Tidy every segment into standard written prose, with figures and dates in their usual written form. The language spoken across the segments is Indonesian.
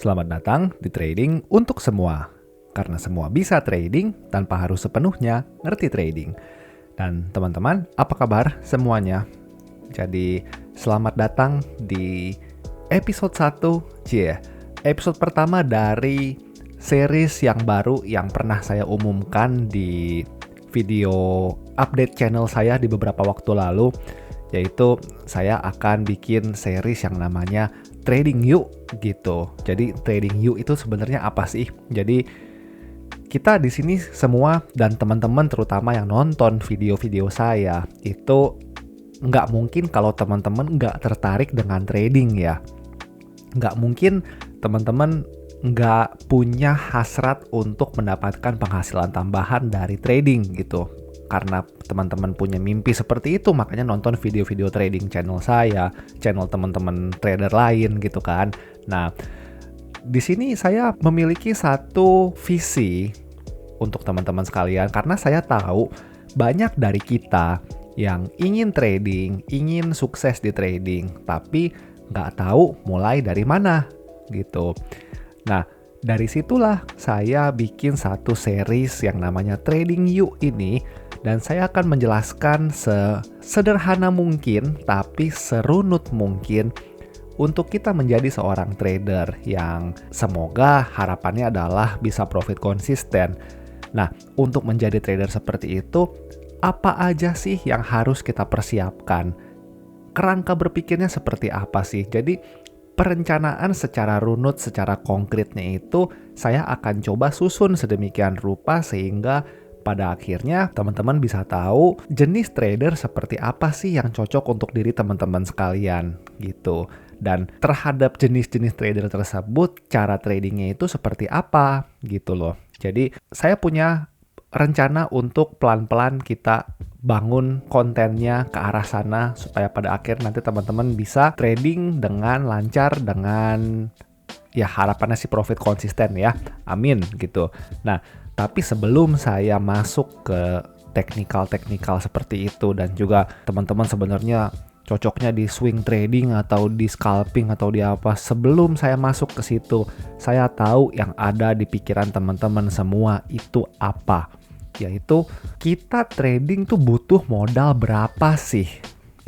Selamat datang di Trading untuk Semua. Karena semua bisa trading tanpa harus sepenuhnya ngerti trading. Dan teman-teman, apa kabar semuanya? Jadi, selamat datang di episode 1, episode pertama dari series yang baru yang pernah saya umumkan di video update channel saya di beberapa waktu lalu, yaitu saya akan bikin series yang namanya Trading Yuk gitu. Jadi Trading Yuk itu sebenarnya apa sih? Jadi kita di sini semua dan teman-teman terutama yang nonton video-video saya itu nggak mungkin kalau teman-teman nggak tertarik dengan trading ya. Nggak mungkin teman-teman nggak punya hasrat untuk mendapatkan penghasilan tambahan dari trading gitu. Karena teman-teman punya mimpi seperti itu, makanya nonton video-video trading channel saya, channel teman-teman trader lain gitu kan. Nah, di sini saya memiliki satu visi untuk teman-teman sekalian, karena saya tahu banyak dari kita yang ingin trading, ingin sukses di trading, tapi nggak tahu mulai dari mana gitu. Nah, dari situlah saya bikin satu series yang namanya Trading Yuk ini, dan saya akan menjelaskan sesederhana mungkin tapi serunut mungkin untuk kita menjadi seorang trader yang semoga harapannya adalah bisa profit konsisten. Nah, untuk menjadi trader seperti itu, apa aja sih yang harus kita persiapkan? Kerangka berpikirnya seperti apa sih? Jadi, perencanaan secara runut, secara konkretnya itu saya akan coba susun sedemikian rupa sehingga pada akhirnya teman-teman bisa tahu jenis trader seperti apa sih yang cocok untuk diri teman-teman sekalian gitu. Dan terhadap jenis-jenis trader tersebut, cara tradingnya itu seperti apa gitu loh. Jadi saya punya rencana untuk pelan-pelan kita bangun kontennya ke arah sana supaya pada akhir nanti teman-teman bisa trading dengan lancar, dengan ya harapannya sih profit konsisten ya. Amin gitu. Nah, tapi sebelum saya masuk ke teknikal-teknikal seperti itu dan juga teman-teman sebenarnya cocoknya di swing trading atau di scalping atau di apa, sebelum saya masuk ke situ, saya tahu yang ada di pikiran teman-teman semua itu apa. Yaitu kita trading tuh butuh modal berapa sih?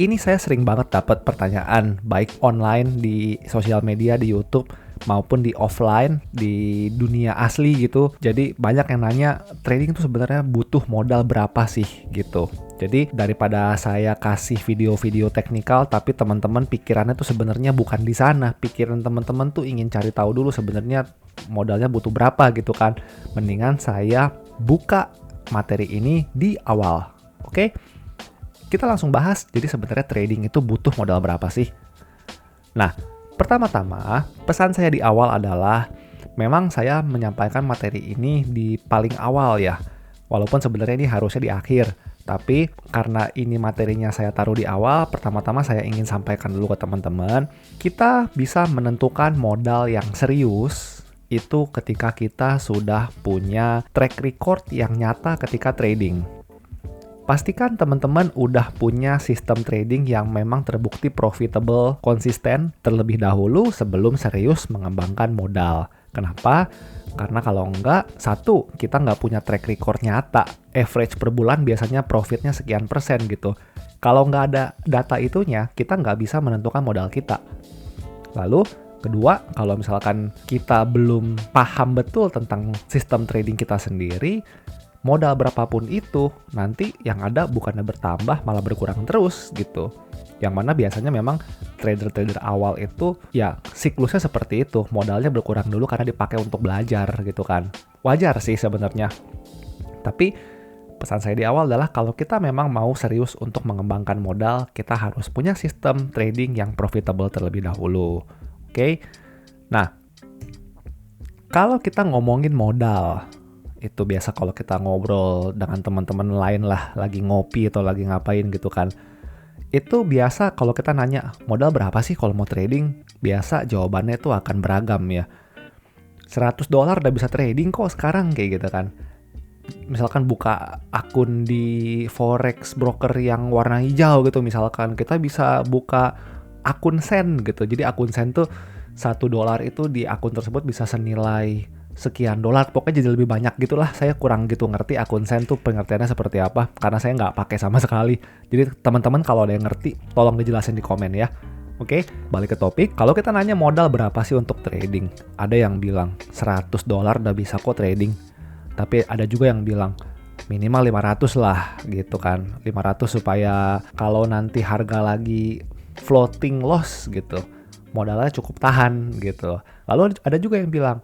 Ini saya sering banget dapat pertanyaan baik online di sosial media, di YouTube maupun di offline, di dunia asli gitu. Jadi banyak yang nanya trading itu sebenarnya butuh modal berapa sih gitu. Jadi daripada saya kasih video-video teknikal tapi teman-teman pikirannya tuh sebenarnya bukan di sana. Pikiran teman-teman tuh ingin cari tahu dulu sebenarnya modalnya butuh berapa gitu kan. Mendingan saya buka materi ini di awal. Oke? Kita langsung bahas. Jadi sebenarnya trading itu butuh modal berapa sih? Nah, pertama-tama, pesan saya di awal adalah memang saya menyampaikan materi ini di paling awal ya. Walaupun sebenarnya ini harusnya di akhir. Tapi karena ini materinya saya taruh di awal, pertama-tama saya ingin sampaikan dulu ke teman-teman, kita bisa menentukan modal yang serius itu ketika kita sudah punya track record yang nyata ketika trading. Pastikan teman-teman udah punya sistem trading yang memang terbukti profitable, konsisten terlebih dahulu sebelum serius mengembangkan modal. Kenapa? Karena kalau enggak, satu, kita nggak punya track record nyata. Average per bulan biasanya profitnya sekian persen gitu. Kalau nggak ada data itunya, kita nggak bisa menentukan modal kita. Lalu, kedua, kalau misalkan kita belum paham betul tentang sistem trading kita sendiri, modal berapapun itu, nanti yang ada bukannya bertambah malah berkurang terus gitu. Yang mana biasanya memang trader-trader awal itu ya siklusnya seperti itu. Modalnya berkurang dulu karena dipakai untuk belajar gitu kan. Wajar sih sebenarnya. Tapi pesan saya di awal adalah kalau kita memang mau serius untuk mengembangkan modal, kita harus punya sistem trading yang profitable terlebih dahulu. Oke? Nah, kalau kita ngomongin modal, itu biasa kalau kita ngobrol dengan teman-teman lain lah, lagi ngopi atau lagi ngapain gitu kan. Itu biasa kalau kita nanya, modal berapa sih kalau mau trading? Biasa jawabannya itu akan beragam ya. $100 udah bisa trading kok sekarang kayak gitu kan. Misalkan buka akun di forex broker yang warna hijau gitu misalkan, kita bisa buka akun Sen gitu. Jadi akun Sen tuh $1 itu di akun tersebut bisa senilai sekian dolar, pokoknya jadi lebih banyak gitulah. Saya kurang gitu ngerti akun Sen tuh pengertiannya seperti apa, karena saya nggak pakai sama sekali. Jadi teman-teman kalau ada yang ngerti, tolong dijelasin di komen ya. Oke, balik ke topik. Kalau kita nanya modal berapa sih untuk trading, ada yang bilang $100 udah bisa kok trading. Tapi ada juga yang bilang minimal 500 lah gitu kan. 500 supaya kalau nanti harga lagi floating loss gitu, modalnya cukup tahan gitu. Lalu ada juga yang bilang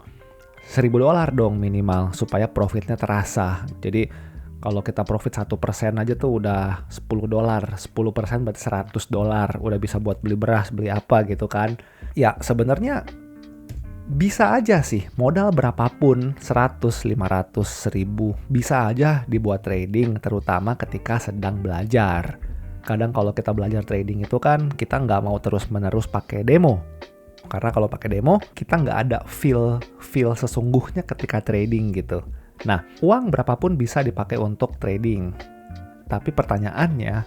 $1.000 dong minimal supaya profitnya terasa. Jadi kalau kita profit 1% aja tuh udah $10. 10% berarti $100. Udah bisa buat beli beras, beli apa gitu kan. Ya sebenarnya bisa aja sih, modal berapapun, 100, 500, 1000, bisa aja dibuat trading, terutama ketika sedang belajar. Kadang kalau kita belajar trading itu kan, kita nggak mau terus-menerus pakai demo. Karena kalau pakai demo, kita nggak ada feel sesungguhnya ketika trading gitu. Nah, uang berapapun bisa dipakai untuk trading. Tapi pertanyaannya,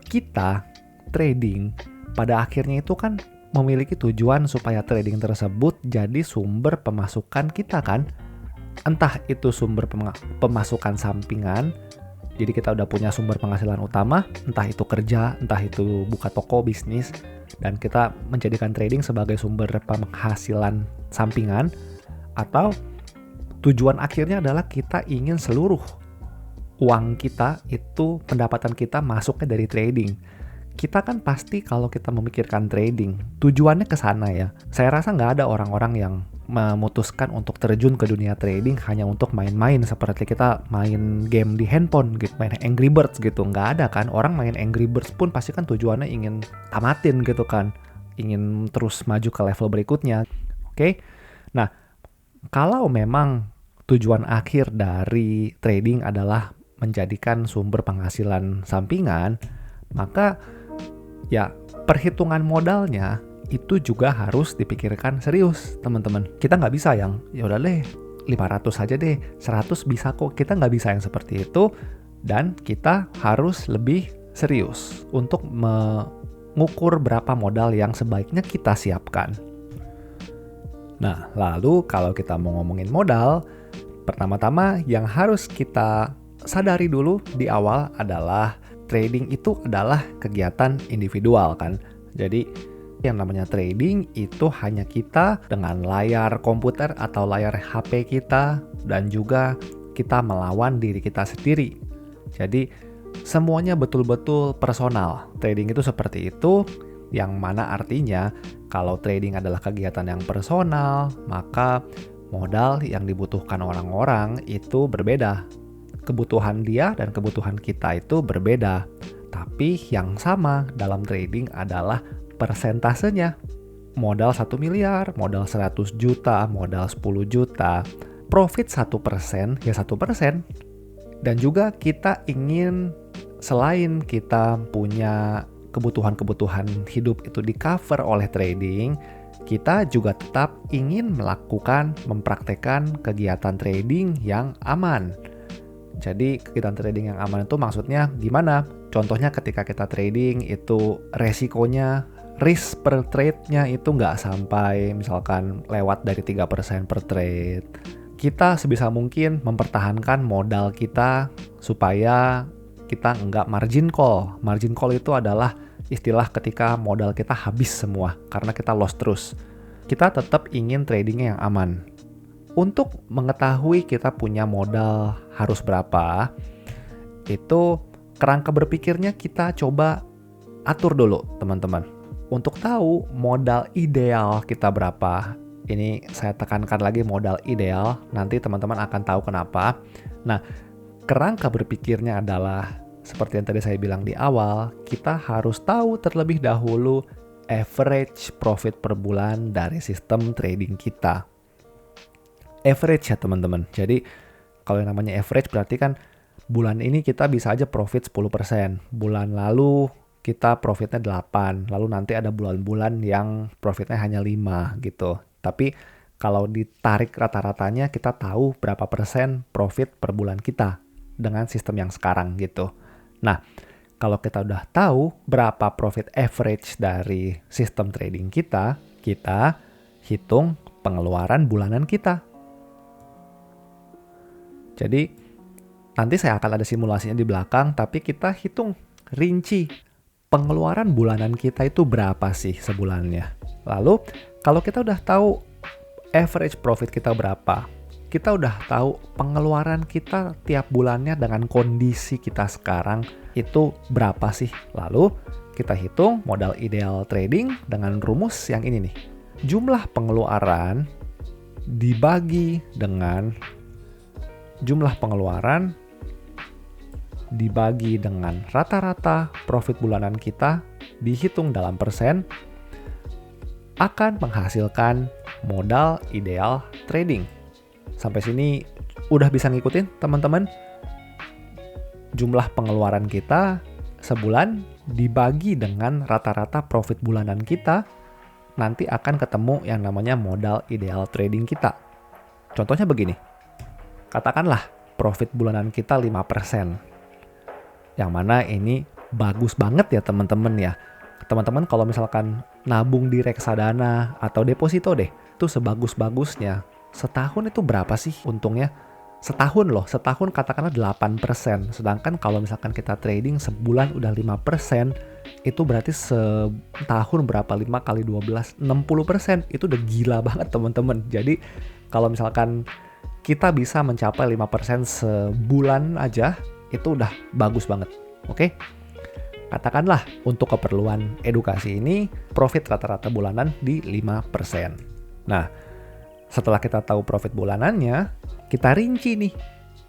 kita trading pada akhirnya itu kan memiliki tujuan supaya trading tersebut jadi sumber pemasukan kita kan. Entah itu sumber pemasukan sampingan, jadi kita udah punya sumber penghasilan utama, entah itu kerja, entah itu buka toko, bisnis, dan kita menjadikan trading sebagai sumber penghasilan sampingan, atau tujuan akhirnya adalah kita ingin seluruh uang kita itu, pendapatan kita masuknya dari trading. Kita kan pasti kalau kita memikirkan trading, tujuannya ke sana ya. Saya rasa nggak ada orang-orang yang memutuskan untuk terjun ke dunia trading hanya untuk main-main seperti kita main game di handphone gitu, main Angry Birds gitu. Nggak ada kan, orang main Angry Birds pun pasti kan tujuannya ingin tamatin gitu kan, ingin terus maju ke level berikutnya. Oke? Nah, kalau memang tujuan akhir dari trading adalah menjadikan sumber penghasilan sampingan, maka ya perhitungan modalnya itu juga harus dipikirkan serius, teman-teman. Kita nggak bisa yang ya udah deh 500 aja deh, 100 bisa kok. Kita nggak bisa yang seperti itu, dan kita harus lebih serius untuk mengukur berapa modal yang sebaiknya kita siapkan. Nah, lalu kalau kita mau ngomongin modal, pertama-tama yang harus kita sadari dulu di awal adalah trading itu adalah kegiatan individual kan. Jadi yang namanya trading itu hanya kita dengan layar komputer atau layar HP kita, dan juga kita melawan diri kita sendiri. Jadi semuanya betul-betul personal. Trading itu seperti itu, yang mana artinya kalau trading adalah kegiatan yang personal, maka modal yang dibutuhkan orang-orang itu berbeda. Kebutuhan dia dan kebutuhan kita itu berbeda. Tapi yang sama dalam trading adalah persentasenya. Modal 1 miliar, modal 100 juta, modal 10 juta. Profit 1% ya 1%. Dan juga kita ingin, selain kita punya kebutuhan-kebutuhan hidup itu di cover oleh trading, kita juga tetap ingin mempraktekkan kegiatan trading yang aman. Jadi kegiatan trading yang aman itu maksudnya gimana? Contohnya ketika kita trading itu resikonya, risk per trade-nya itu nggak sampai misalkan lewat dari 3% per trade. Kita sebisa mungkin mempertahankan modal kita supaya kita nggak margin call. Margin call itu adalah istilah ketika modal kita habis semua karena kita loss terus. Kita tetap ingin tradingnya yang aman. Untuk mengetahui kita punya modal harus berapa, itu kerangka berpikirnya kita coba atur dulu teman-teman. Untuk tahu modal ideal kita berapa, ini saya tekankan lagi modal ideal, nanti teman-teman akan tahu kenapa. Nah, kerangka berpikirnya adalah seperti yang tadi saya bilang di awal, kita harus tahu terlebih dahulu average profit per bulan dari sistem trading kita. Average ya teman-teman. Jadi kalau yang namanya average berarti kan bulan ini kita bisa aja profit 10%. Bulan lalu kita profitnya 8. Lalu nanti ada bulan-bulan yang profitnya hanya 5 gitu. Tapi kalau ditarik rata-ratanya kita tahu berapa persen profit per bulan kita dengan sistem yang sekarang gitu. Nah, kalau kita udah tahu berapa profit average dari sistem trading kita hitung pengeluaran bulanan kita. Jadi nanti saya akan ada simulasinya di belakang, tapi kita hitung rinci pengeluaran bulanan kita itu berapa sih sebulannya. Lalu kalau kita udah tahu average profit kita berapa, kita udah tahu pengeluaran kita tiap bulannya dengan kondisi kita sekarang itu berapa sih. Lalu kita hitung modal ideal trading dengan rumus yang ini nih. Jumlah pengeluaran dibagi dengan rata-rata profit bulanan kita dihitung dalam persen akan menghasilkan modal ideal trading. Sampai sini udah bisa ngikutin teman-teman? Jumlah pengeluaran kita sebulan dibagi dengan rata-rata profit bulanan kita, nanti akan ketemu yang namanya modal ideal trading kita. Contohnya begini, katakanlah profit bulanan kita 5%. Yang mana ini bagus banget ya teman-teman ya. Teman-teman kalau misalkan nabung di reksadana atau deposito deh, itu sebagus-bagusnya. Setahun itu berapa sih untungnya? Setahun katakanlah 8%. Sedangkan kalau misalkan kita trading sebulan udah 5%, itu berarti setahun berapa? 5 kali 12, 60%. Itu udah gila banget teman-teman. Jadi kalau misalkan kita bisa mencapai 5% sebulan aja, itu udah bagus banget. Oke? Katakanlah untuk keperluan edukasi ini, profit rata-rata bulanan di 5%. Nah, setelah kita tahu profit bulanannya, kita rinci nih,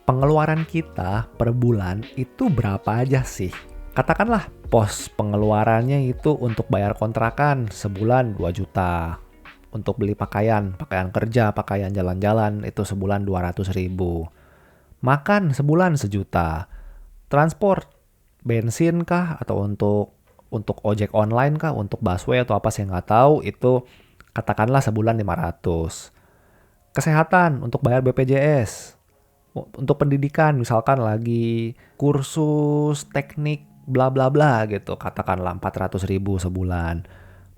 pengeluaran kita per bulan itu berapa aja sih? Katakanlah pos pengeluarannya itu untuk bayar kontrakan sebulan 2 juta. Untuk beli pakaian kerja, pakaian jalan-jalan itu sebulan 200.000. Makan sebulan 1 juta. Transport, bensin kah atau untuk ojek online kah, untuk busway atau apa saya nggak tahu, itu katakanlah sebulan 500. Kesehatan untuk bayar BPJS. Untuk pendidikan misalkan lagi kursus teknik bla bla bla gitu, katakanlah 400.000 sebulan.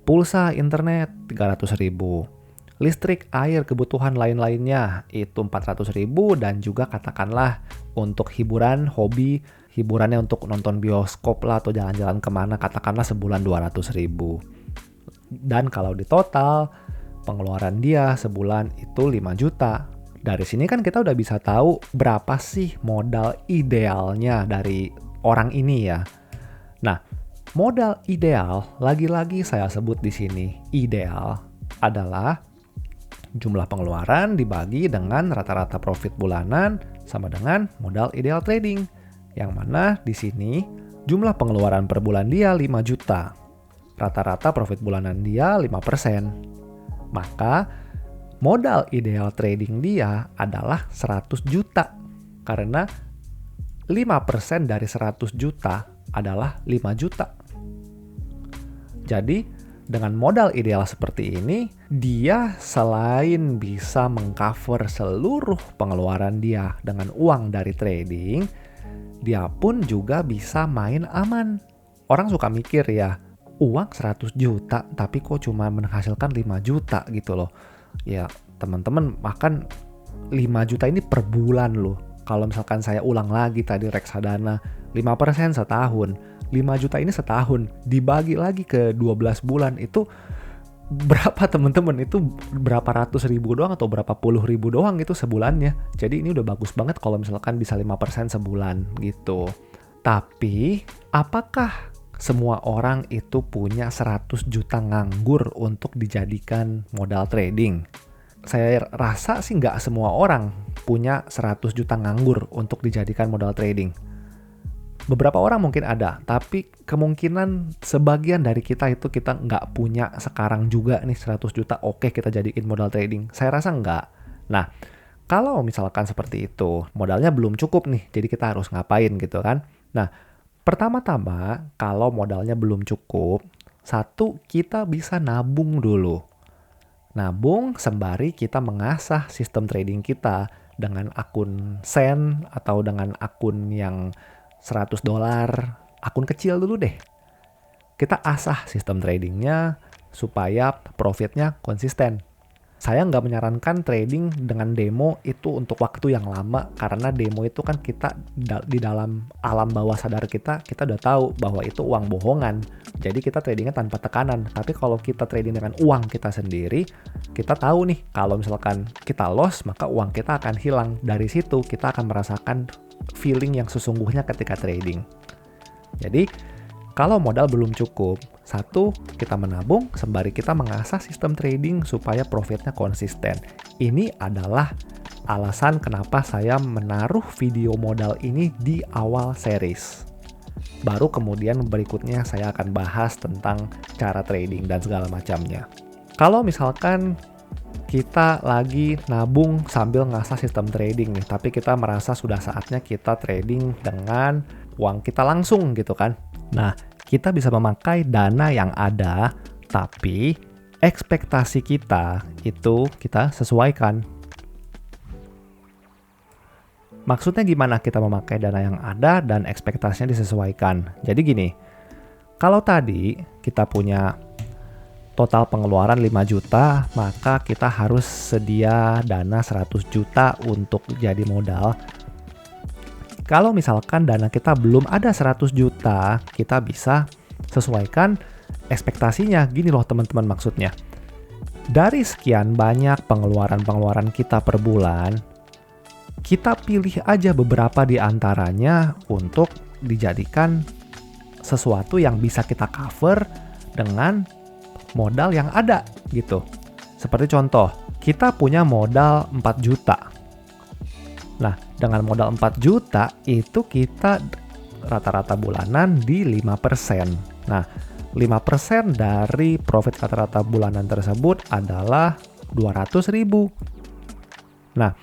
Pulsa internet 300.000. Listrik, air, kebutuhan lain-lainnya itu 400.000, dan juga katakanlah untuk hiburan, hobi, hiburannya untuk nonton bioskop lah atau jalan-jalan kemana, katakanlah sebulan 200.000. Dan kalau di total pengeluaran dia sebulan itu 5 juta. Dari sini kan kita udah bisa tahu berapa sih modal idealnya dari orang ini ya. Nah, modal ideal, lagi-lagi saya sebut di sini, ideal adalah jumlah pengeluaran dibagi dengan rata-rata profit bulanan sama dengan modal ideal trading. Yang mana di sini jumlah pengeluaran per bulan dia 5 juta. Rata-rata profit bulanan dia 5%. Maka modal ideal trading dia adalah 100 juta. Karena 5% dari 100 juta adalah 5 juta. Jadi dengan modal ideal seperti ini, dia selain bisa mengcover seluruh pengeluaran dia dengan uang dari trading, dia pun juga bisa main aman. Orang suka mikir ya, uang 100 juta tapi kok cuma menghasilkan 5 juta gitu loh. Ya teman-teman, makan 5 juta ini per bulan loh. Kalau misalkan saya ulang lagi tadi reksadana, 5% setahun. 5 juta ini setahun, dibagi lagi ke 12 bulan, itu berapa teman-teman? Itu berapa ratus ribu doang atau berapa puluh ribu doang itu sebulannya. Jadi ini udah bagus banget kalau misalkan bisa 5% sebulan gitu. Tapi apakah semua orang itu punya 100 juta nganggur untuk dijadikan modal trading? Saya rasa sih nggak semua orang punya 100 juta nganggur untuk dijadikan modal trading. Beberapa orang mungkin ada, tapi kemungkinan sebagian dari kita itu kita nggak punya sekarang juga nih 100 juta, oke kita jadiin modal trading. Saya rasa nggak. Nah, kalau misalkan seperti itu, modalnya belum cukup nih, jadi kita harus ngapain gitu kan. Nah, pertama-tama kalau modalnya belum cukup, satu, kita bisa nabung dulu. Nabung sembari kita mengasah sistem trading kita dengan akun sen atau dengan akun yang $100, akun kecil dulu deh. Kita asah sistem tradingnya supaya profitnya konsisten. Saya nggak menyarankan trading dengan demo itu untuk waktu yang lama, karena demo itu kan kita di dalam alam bawah sadar kita udah tahu bahwa itu uang bohongan. Jadi kita tradingnya tanpa tekanan. Tapi kalau kita trading dengan uang kita sendiri, kita tahu nih kalau misalkan kita loss, maka uang kita akan hilang. Dari situ kita akan merasakan feeling yang sesungguhnya ketika trading. Jadi kalau modal belum cukup, satu, kita menabung sembari kita mengasah sistem trading supaya profitnya konsisten. Ini adalah alasan kenapa saya menaruh video modal ini di awal series. Baru kemudian berikutnya saya akan bahas tentang cara trading dan segala macamnya. Kalau misalkan kita lagi nabung sambil ngasah sistem trading nih, tapi kita merasa sudah saatnya kita trading dengan uang kita langsung gitu kan. Nah, kita bisa memakai dana yang ada, tapi ekspektasi kita itu kita sesuaikan. Maksudnya gimana kita memakai dana yang ada dan ekspektasinya disesuaikan? Jadi gini, kalau tadi kita punya total pengeluaran 5 juta, maka kita harus sedia dana 100 juta untuk jadi modal. Kalau misalkan dana kita belum ada 100 juta, kita bisa sesuaikan ekspektasinya. Gini loh teman-teman maksudnya. Dari sekian banyak pengeluaran-pengeluaran kita per bulan, kita pilih aja beberapa di antaranya untuk dijadikan sesuatu yang bisa kita cover dengan modal yang ada gitu. Seperti contoh, kita punya modal 4 juta. Nah, dengan modal 4 juta itu kita rata-rata bulanan di 5%. Nah, 5% dari profit rata-rata bulanan tersebut adalah 200.000. Nah,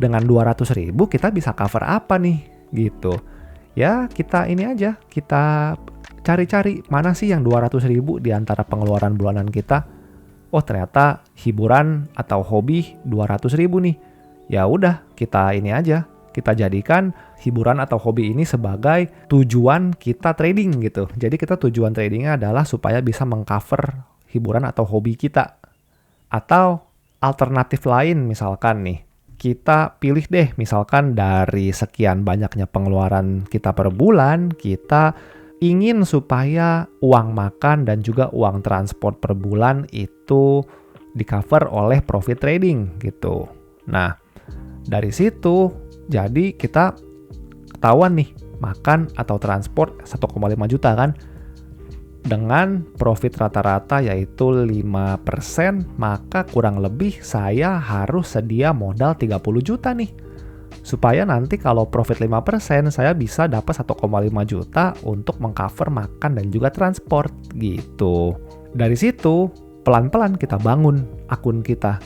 dengan 200.000 kita bisa cover apa nih? Gitu. Ya, kita ini aja, kita cari-cari mana sih yang 200.000 di antara pengeluaran bulanan kita. Oh, ternyata hiburan atau hobi 200.000 nih. Ya udah, kita ini aja, kita jadikan hiburan atau hobi ini sebagai tujuan kita trading gitu. Jadi kita tujuan tradingnya adalah supaya bisa mengcover hiburan atau hobi kita. Atau alternatif lain misalkan nih, kita pilih deh misalkan dari sekian banyaknya pengeluaran kita per bulan, kita ingin supaya uang makan dan juga uang transport per bulan itu di-cover oleh profit trading gitu. Nah, dari situ, jadi kita ketahuan nih, makan atau transport 1,5 juta kan. Dengan profit rata-rata yaitu 5%, maka kurang lebih saya harus sedia modal 30 juta nih. Supaya nanti kalau profit 5%, saya bisa dapat 1,5 juta untuk mengcover makan dan juga transport gitu. Dari situ, pelan-pelan kita bangun akun kita.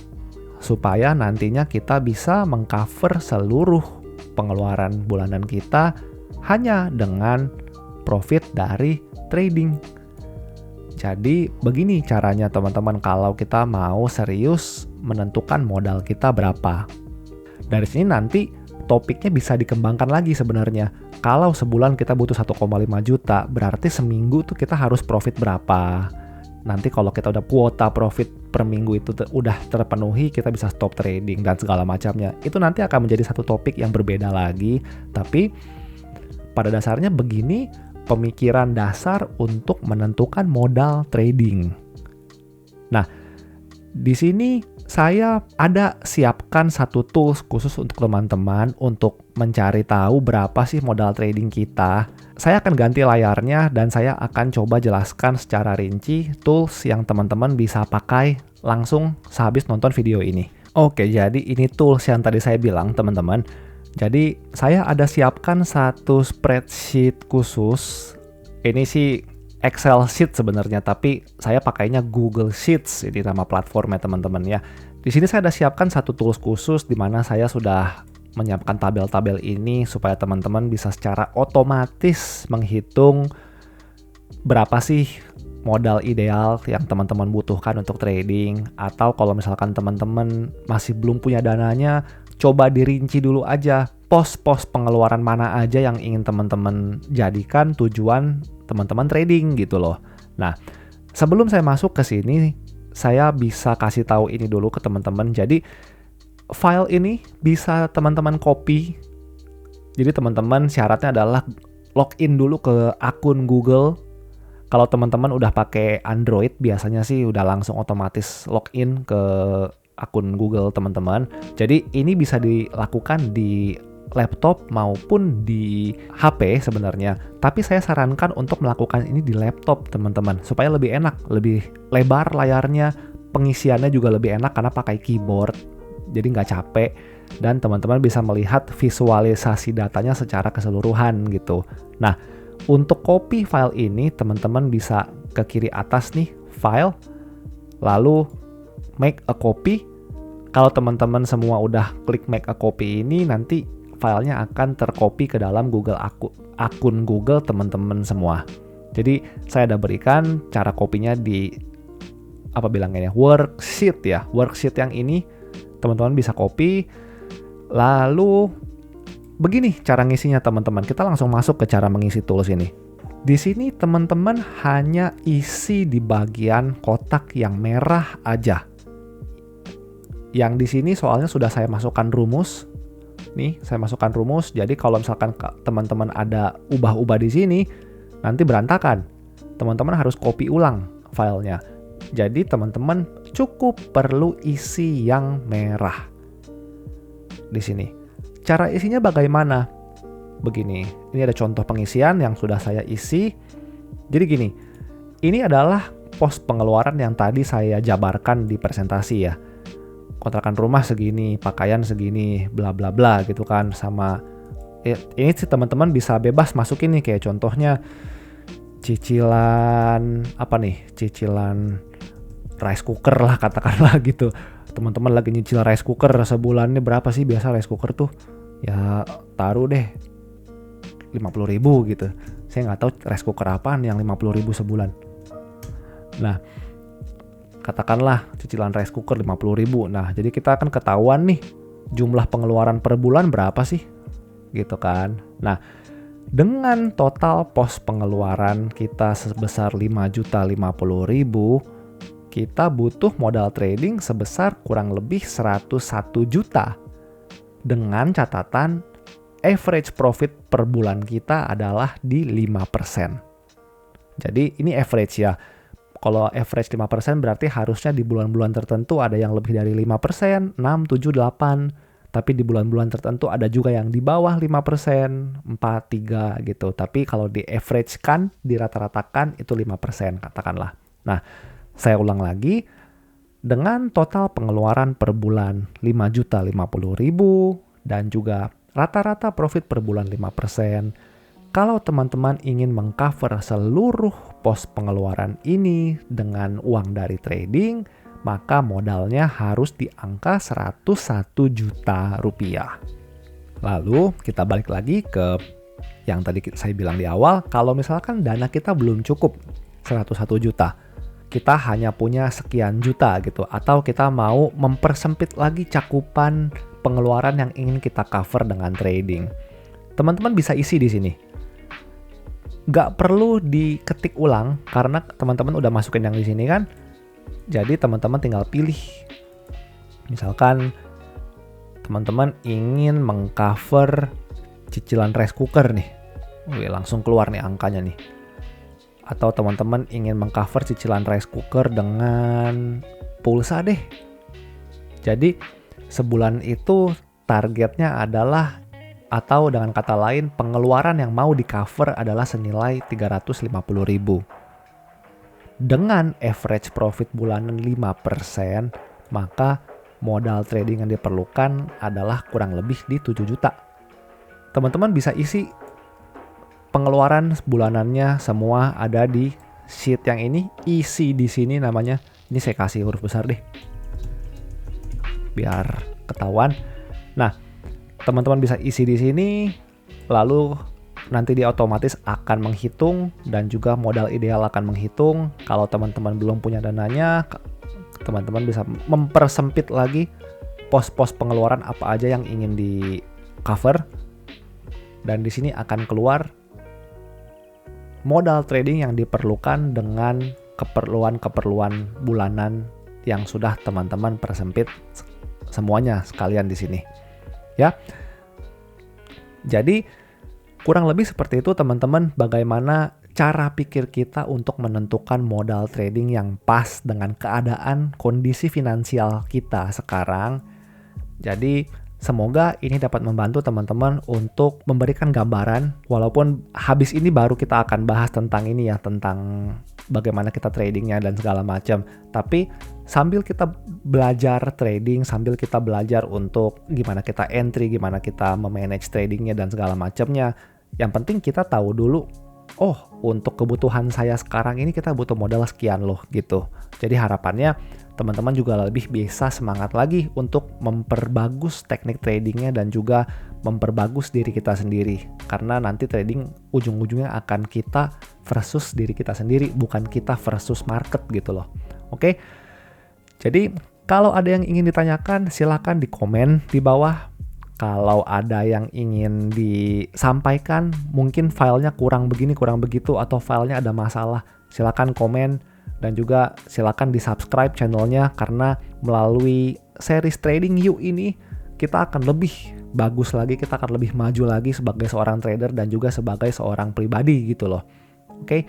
Supaya nantinya kita bisa mengcover seluruh pengeluaran bulanan kita hanya dengan profit dari trading. Jadi begini caranya teman-teman kalau kita mau serius menentukan modal kita berapa. Dari sini nanti topiknya bisa dikembangkan lagi sebenarnya. Kalau sebulan kita butuh 1,5 juta, berarti seminggu tuh kita harus profit berapa. Nanti kalau kita udah kuota profit per minggu itu udah terpenuhi, kita bisa stop trading dan segala macamnya. Itu nanti akan menjadi satu topik yang berbeda lagi. Tapi pada dasarnya begini pemikiran dasar untuk menentukan modal trading. Nah, di sini saya ada siapkan satu tools khusus untuk teman-teman untuk mencari tahu berapa sih modal trading kita. Saya akan ganti layarnya dan saya akan coba jelaskan secara rinci tools yang teman-teman bisa pakai langsung sehabis nonton video ini. Oke, jadi ini tools yang tadi saya bilang teman-teman. Jadi saya ada siapkan satu spreadsheet khusus. Ini sih Excel sheet sebenarnya, tapi saya pakainya Google Sheets, ini nama platformnya teman-teman ya. Di sini saya ada siapkan satu tools khusus di mana saya sudah menyiapkan tabel-tabel ini supaya teman-teman bisa secara otomatis menghitung berapa sih modal ideal yang teman-teman butuhkan untuk trading. Atau kalau misalkan teman-teman masih belum punya dananya, coba dirinci dulu aja pos-pos pengeluaran mana aja yang ingin teman-teman jadikan tujuan teman-teman trading gitu loh. Nah, sebelum saya masuk ke sini, saya bisa kasih tahu ini dulu ke teman-teman. Jadi file ini bisa teman-teman copy. Jadi teman-teman syaratnya adalah login dulu ke akun Google. Kalau teman-teman udah pakai Android, biasanya sih udah langsung otomatis login ke akun Google teman-teman. Jadi ini bisa dilakukan di laptop maupun di HP sebenarnya. Tapi saya sarankan untuk melakukan ini di laptop teman-teman, supaya lebih enak, lebih lebar layarnya, pengisiannya juga lebih enak karena pakai keyboard. Jadi nggak capek dan teman-teman bisa melihat visualisasi datanya secara keseluruhan gitu. Nah, untuk copy file ini teman-teman bisa ke kiri atas nih, file, lalu make a copy. Kalau teman-teman semua udah klik make a copy ini, nanti filenya akan tercopy ke dalam Google akun Google teman-teman semua. Jadi saya ada berikan cara kopinya di apa bilangnya ya, worksheet ya. Worksheet yang ini teman-teman bisa copy. Lalu begini cara ngisinya teman-teman. Kita langsung masuk ke cara mengisi tools ini. Di sini teman-teman hanya isi di bagian kotak yang merah aja. Yang di sini soalnya sudah saya masukkan rumus. Nih, saya masukkan rumus. Jadi kalau misalkan teman-teman ada ubah-ubah di sini, nanti berantakan. Teman-teman harus copy ulang filenya. Jadi teman-teman cukup perlu isi yang merah. Di sini. Cara isinya bagaimana? Begini, ini ada contoh pengisian yang sudah saya isi. Jadi gini, ini adalah pos pengeluaran yang tadi saya jabarkan di presentasi ya. Kontrakan rumah segini, pakaian segini, bla bla bla gitu kan. Sama ini sih teman-teman bisa bebas masukin nih, kayak contohnya cicilan apa nih? Cicilan rice cooker lah katakanlah gitu. Teman-teman lagi nyicil rice cooker sebulannya berapa sih biasa rice cooker tuh? Ya taruh deh 50.000 gitu. Saya nggak tahu rice cooker apaan yang 50.000 sebulan. Nah, katakanlah cicilan rice cooker 50.000. Nah, jadi kita akan ketahuan nih jumlah pengeluaran per bulan berapa sih? Gitu kan. Nah, dengan total pos pengeluaran kita sebesar 5.050.000, kita butuh modal trading sebesar kurang lebih 101 juta. Dengan catatan average profit per bulan kita adalah di 5%. Jadi ini average ya. Kalau average 5% berarti harusnya di bulan-bulan tertentu ada yang lebih dari 5%, 6, 7, 8. Tapi di bulan-bulan tertentu ada juga yang di bawah 5%, 4, 3 gitu. Tapi kalau di average kan, dirata-ratakan itu 5% katakanlah. Nah, saya ulang lagi, dengan total pengeluaran per bulan 5.050.000 dan juga rata-rata profit per bulan 5%. Kalau teman-teman ingin mengcover seluruh pos pengeluaran ini dengan uang dari trading, maka modalnya harus di angka 101 juta rupiah. Lalu kita balik lagi ke yang tadi saya bilang di awal, kalau misalkan dana kita belum cukup 101 juta, kita hanya punya sekian juta gitu, atau kita mau mempersempit lagi cakupan pengeluaran yang ingin kita cover dengan trading. Teman-teman bisa isi di sini. Nggak perlu diketik ulang karena teman-teman udah masukin yang di sini kan. Jadi teman-teman tinggal pilih. Misalkan teman-teman ingin mengcover cicilan rice cooker nih. Langsung keluar nih angkanya nih. Atau teman-teman ingin mengcover cicilan rice cooker dengan pulsa deh. Jadi sebulan itu targetnya adalah, atau dengan kata lain pengeluaran yang mau di cover adalah senilai 350.000. Dengan average profit bulanan 5%, maka modal trading yang diperlukan adalah kurang lebih di 7 juta. Teman-teman bisa isi pengeluaran bulanannya semua ada di sheet yang ini, isi di sini namanya. Ini saya kasih huruf besar deh, biar ketahuan. Nah, teman-teman bisa isi di sini, lalu nanti dia otomatis akan menghitung dan juga modal ideal akan menghitung. Kalau teman-teman belum punya dananya, teman-teman bisa mempersempit lagi pos-pos pengeluaran apa aja yang ingin di cover, dan di sini akan keluar modal trading yang diperlukan dengan keperluan-keperluan bulanan yang sudah teman-teman persempit semuanya sekalian di sini. Ya. Jadi kurang lebih seperti itu teman-teman, bagaimana cara pikir kita untuk menentukan modal trading yang pas dengan keadaan kondisi finansial kita sekarang. Jadi semoga ini dapat membantu teman-teman untuk memberikan gambaran, walaupun habis ini baru kita akan bahas tentang ini ya, tentang bagaimana kita tradingnya dan segala macam. Tapi sambil kita belajar trading, sambil kita belajar untuk gimana kita entry, gimana kita memanage tradingnya dan segala macamnya, yang penting kita tahu dulu, oh untuk kebutuhan saya sekarang ini kita butuh modal sekian loh gitu. Jadi harapannya teman-teman juga lebih bisa semangat lagi untuk memperbagus teknik tradingnya dan juga memperbagus diri kita sendiri. Karena nanti trading ujung-ujungnya akan kita versus diri kita sendiri, bukan kita versus market gitu loh. Oke? Jadi kalau ada yang ingin ditanyakan silahkan di komen di bawah. Kalau ada yang ingin disampaikan, mungkin filenya kurang begini, kurang begitu, atau filenya ada masalah, silakan komen. Dan juga silakan di subscribe channelnya, karena melalui series Trading You ini, kita akan lebih bagus lagi, kita akan lebih maju lagi sebagai seorang trader dan juga sebagai seorang pribadi gitu loh. Oke?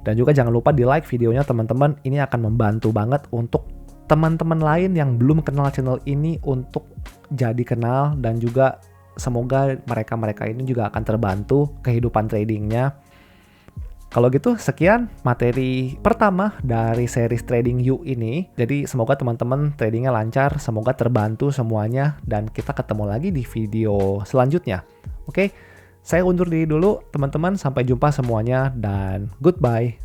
Dan juga jangan lupa di like videonya teman-teman, ini akan membantu banget untuk teman-teman lain yang belum kenal channel ini untuk jadi kenal, dan juga semoga mereka-mereka ini juga akan terbantu kehidupan tradingnya. Kalau gitu sekian materi pertama dari series Trading You ini. Jadi semoga teman-teman tradingnya lancar, semoga terbantu semuanya, dan kita ketemu lagi di video selanjutnya. Oke, saya undur diri dulu teman-teman, sampai jumpa semuanya dan goodbye.